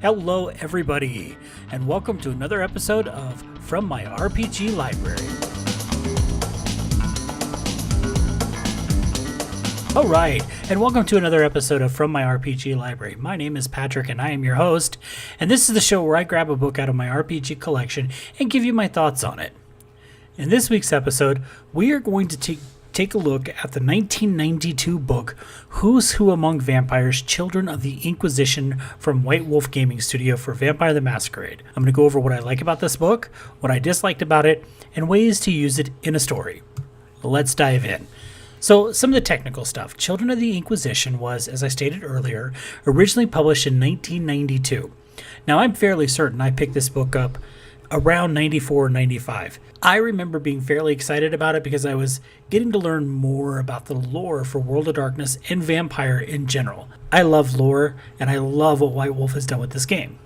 Hello, everybody, and welcome to another episode of From My RPG Library. Alright, and welcome to another episode of From My RPG Library. My name is Patrick, and I am your host, and this is the show where I grab a book out of my RPG collection and give you my thoughts on it. In this week's episode, we are going to take a look at the 1992 book, Who's Who Among Vampires, Children of the Inquisition from White Wolf Gaming Studio for Vampire the Masquerade. I'm going to go over what I like about this book, what I disliked about it, and ways to use it in a story. Let's dive in. So, some of the technical stuff. Children of the Inquisition was, as I stated earlier, originally published in 1992. Now, I'm fairly certain I picked this book up around 94 or 95. I remember being fairly excited about it because I was getting to learn more about the lore for World of Darkness and Vampire in general. I love lore, and I love what White Wolf has done with this game.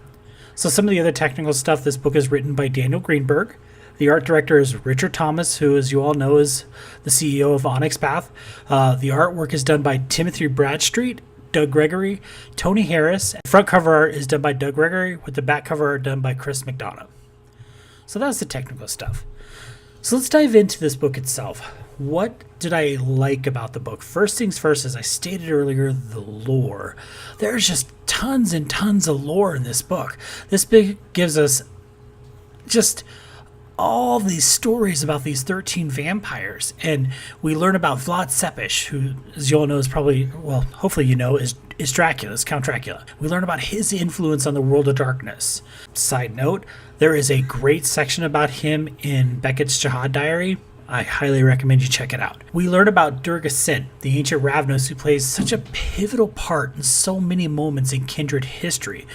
So some of the other technical stuff, this book is written by Daniel Greenberg. The art director is Richard Thomas, who, as you all know, is the CEO of Onyx Path. The artwork is done by Timothy Bradstreet, Doug Gregory, Tony Harris. The front cover art is done by Doug Gregory, with the back cover art done by Chris McDonough. So that's the technical stuff. So let's dive into this book itself. What did I like about the book? First things first, as I stated earlier, the lore. There's just tons and tons of lore in this book. This book gives us just all these stories about these 13 vampires. And we learn about Vlad Tepes, who, as you all know, is probably, well, hopefully you know, is Dracula, is Count Dracula. We learn about his influence on the World of Darkness. Side note, there is a great section about him in Beckett's Jihad Diary. I highly recommend you check it out. We learn about Durga Sin, the ancient Ravnos who plays such a pivotal part in so many moments in Kindred history.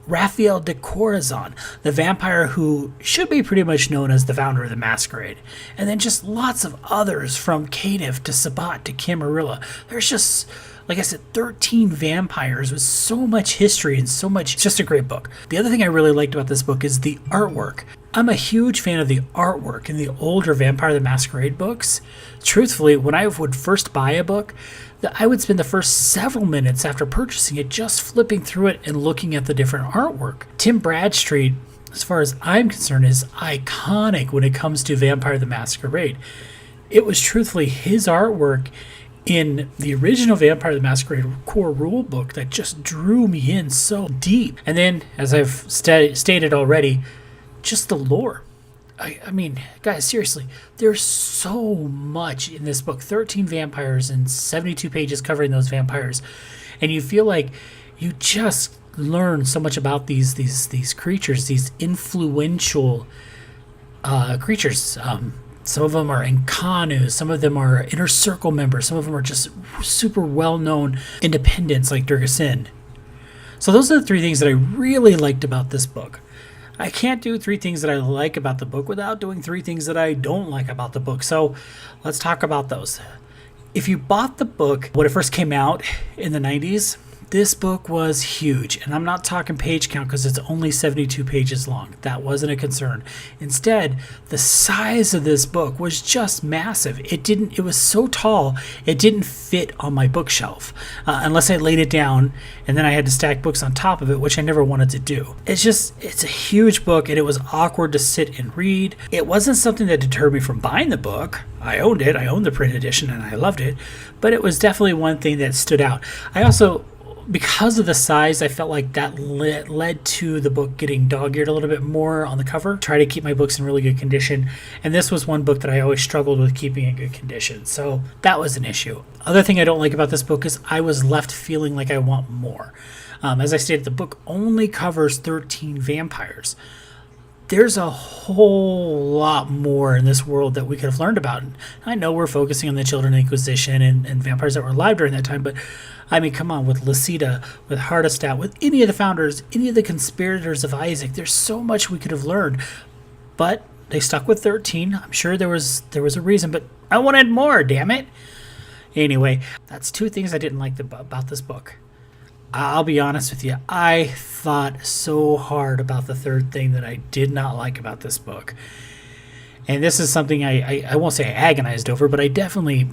Raphael de Corazon, the vampire who should be pretty much known as the founder of the Masquerade. And then just lots of others, from Kadif to Sabat to Camarilla. There's just, like I said, 13 vampires with so much history and so much. It's just a great book. The other thing I really liked about this book is the artwork. I'm a huge fan of the artwork in the older Vampire the Masquerade books. Truthfully, when I would first buy a book, I would spend the first several minutes after purchasing it just flipping through it and looking at the different artwork. Tim Bradstreet, as far as I'm concerned, is iconic when it comes to Vampire the Masquerade. It was truthfully his artwork in the original Vampire the Masquerade core rule book that just drew me in so deep. And then, as I've stated already, just the lore. I mean, guys, seriously, there's so much in this book. 13 vampires and 72 pages covering those vampires. And you feel like you just learn so much about these creatures, these influential creatures. Some of them are Inkanus, some of them are Inner Circle members, some of them are just super well-known independents like Durga Sin. So those are the three things that I really liked about this book. I can't do three things that I like about the book without doing three things that I don't like about the book. So let's talk about those. If you bought the book when it first came out in the 90s, this book was huge. And I'm not talking page count because it's only 72 pages long. That wasn't a concern. Instead, the size of this book was just massive. It was so tall, it didn't fit on my bookshelf unless I laid it down and then I had to stack books on top of it, which I never wanted to do. It's a huge book and it was awkward to sit and read. It wasn't something that deterred me from buying the book. I owned it. I owned the print edition and I loved it. But it was definitely one thing that stood out. I also, because of the size, I felt like that led to the book getting dog-eared a little bit more on the cover. Try to keep my books in really good condition. And this was one book that I always struggled with keeping in good condition. So that was an issue. Other thing I don't like about this book is I was left feeling like I want more. As I stated, the book only covers 13 vampires. There's a whole lot more in this world that we could have learned about. And I know we're focusing on the Children of the Inquisition and vampires that were alive during that time, but I mean, come on, with Lucida, with Hardestat, with any of the founders, any of the conspirators of Isaac, there's so much we could have learned. But they stuck with 13. I'm sure there was a reason, but I wanted more, damn it. Anyway, that's two things I didn't like about this book. I'll be honest with you, I thought so hard about the third thing that I did not like about this book. And this is something I won't say I agonized over, but I definitely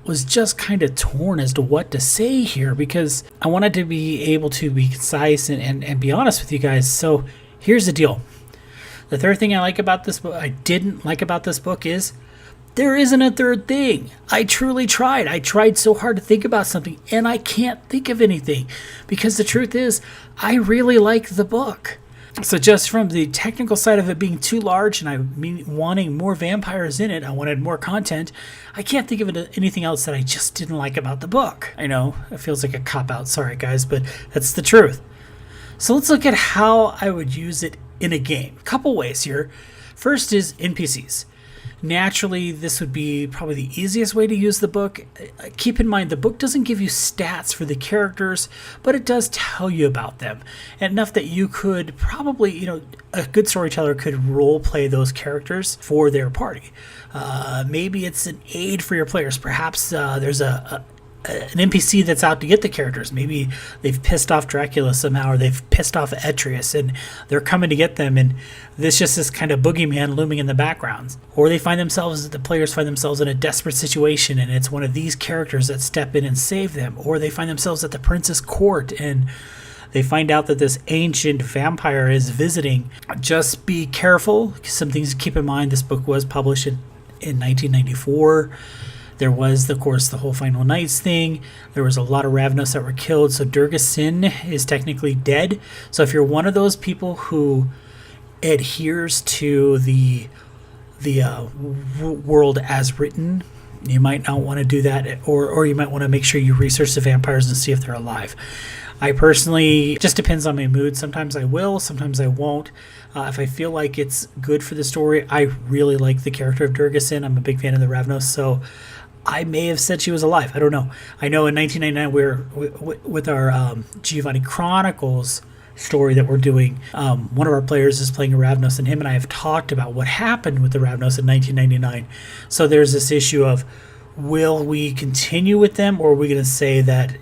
was just kind of torn as to what to say here, because I wanted to be able to be concise and be honest with you guys. So here's the deal. The third thing I didn't like about this book is there isn't a third thing. I truly tried. I tried so hard to think about something, and I can't think of anything, because the truth is, I really like the book. So just from the technical side of it being too large and wanting more vampires in it, I wanted more content, I can't think of anything else that I just didn't like about the book. I know, it feels like a cop-out, sorry guys, but that's the truth. So let's look at how I would use it in a game. A couple ways here. First is NPCs. Naturally, this would be probably the easiest way to use the book. Keep in mind, the book doesn't give you stats for the characters, but it does tell you about them. And enough that you could probably, a good storyteller could role play those characters for their party. Maybe it's an aid for your players. Perhaps there's an NPC that's out to get the characters. Maybe they've pissed off Dracula somehow, or they've pissed off Etrius, and they're coming to get them, and there's just this kind of boogeyman looming in the background. Or the players find themselves in a desperate situation, and it's one of these characters that step in and save them. Or they find themselves at the prince's court, and they find out that this ancient vampire is visiting. Just be careful. Some things to keep in mind. This book was published in 1994. There was, of course, the whole Final Nights thing. There was a lot of Ravnos that were killed, so Durgasin is technically dead. So if you're one of those people who adheres to the world as written, you might not want to do that, or you might want to make sure you research the vampires and see if they're alive. I personally, it just depends on my mood. Sometimes I will, sometimes I won't. If I feel like it's good for the story, I really like the character of Durgasin. I'm a big fan of the Ravnos, so I may have said she was alive. I don't know. I know in 1999, with our Giovanni Chronicles story that we're doing, one of our players is playing a Ravnos, and him and I have talked about what happened with the Ravnos in 1999. So there's this issue of, will we continue with them, or are we going to say that,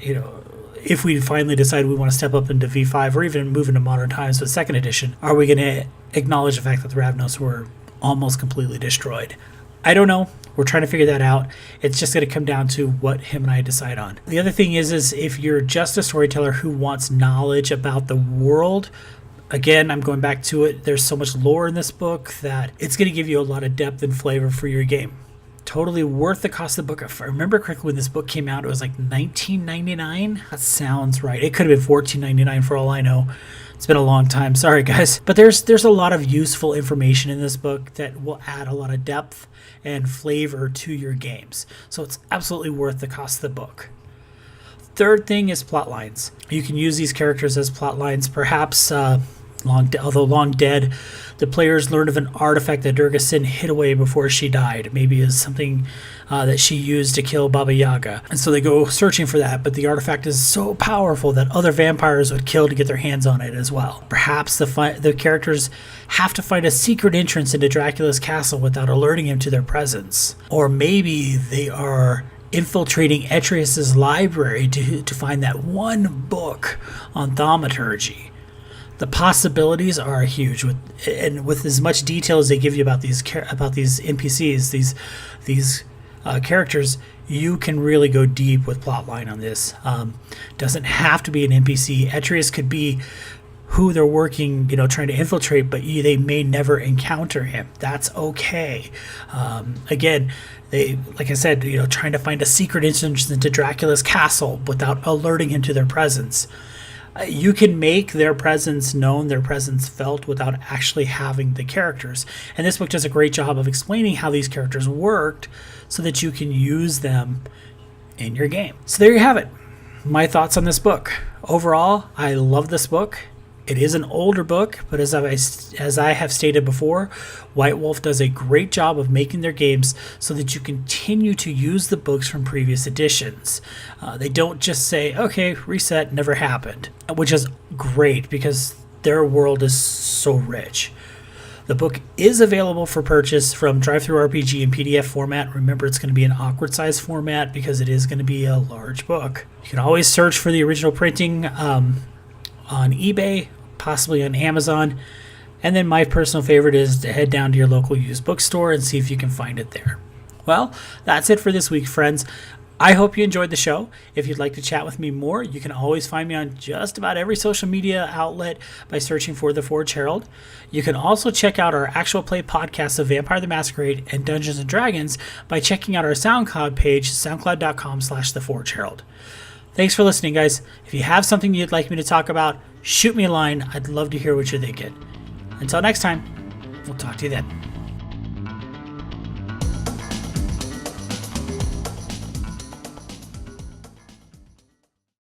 if we finally decide we want to step up into V5 or even move into modern times with second edition, are we going to acknowledge the fact that the Ravnos were almost completely destroyed? I don't know. We're trying to figure that out. It's just going to come down to what him and I decide on. The other thing is if you're just a storyteller who wants knowledge about the world, again, I'm going back to it. There's so much lore in this book that it's going to give you a lot of depth and flavor for your game. Totally worth the cost of the book. If I remember correctly, when this book came out, it was like $19.99. That sounds right. It could have been $14.99 for all I know. It's been a long time. Sorry, guys. But there's a lot of useful information in this book that will add a lot of depth and flavor to your games. So it's absolutely worth the cost of the book. Third thing is plot lines. You can use these characters as plot lines. Perhaps, although long dead, the players learn of an artifact that Durgasin hid away before she died. Maybe it's something that she used to kill Baba Yaga. And so they go searching for that, but the artifact is so powerful that other vampires would kill to get their hands on it as well. Perhaps the characters have to find a secret entrance into Dracula's castle without alerting him to their presence. Or maybe they are infiltrating Etrius's library to find that one book on thaumaturgy. The possibilities are huge, with as much detail as they give you about these NPCs, these characters. You can really go deep with plotline on this. Doesn't have to be an NPC. Etrius could be who they're working, trying to infiltrate, but they may never encounter him. That's okay. Again, they, like I said, trying to find a secret entrance into Dracula's castle without alerting him to their presence. You can make their presence known, their presence felt, without actually having the characters. And this book does a great job of explaining how these characters worked so that you can use them in your game. So there you have it. My thoughts on this book. Overall, I love this book. It is an older book, but as I have stated before, White Wolf does a great job of making their games so that you continue to use the books from previous editions. They don't just say, okay, reset, never happened, which is great because their world is so rich. The book is available for purchase from DriveThruRPG in PDF format. Remember, it's going to be an awkward size format because it is going to be a large book. You can always search for the original printing on eBay, possibly on Amazon, and then my personal favorite is to head down to your local used bookstore and see if you can find it there. Well, that's it for this week, friends. I hope you enjoyed the show. If you'd like to chat with me more, you can always find me on just about every social media outlet by searching for The Forge Herald. You can also check out our actual play podcasts of Vampire the Masquerade and Dungeons & Dragons by checking out our SoundCloud page, soundcloud.com/The Forge Herald. Thanks for listening, guys. If you have something you'd like me to talk about, shoot me a line. I'd love to hear what you're thinking. Until next time, we'll talk to you then.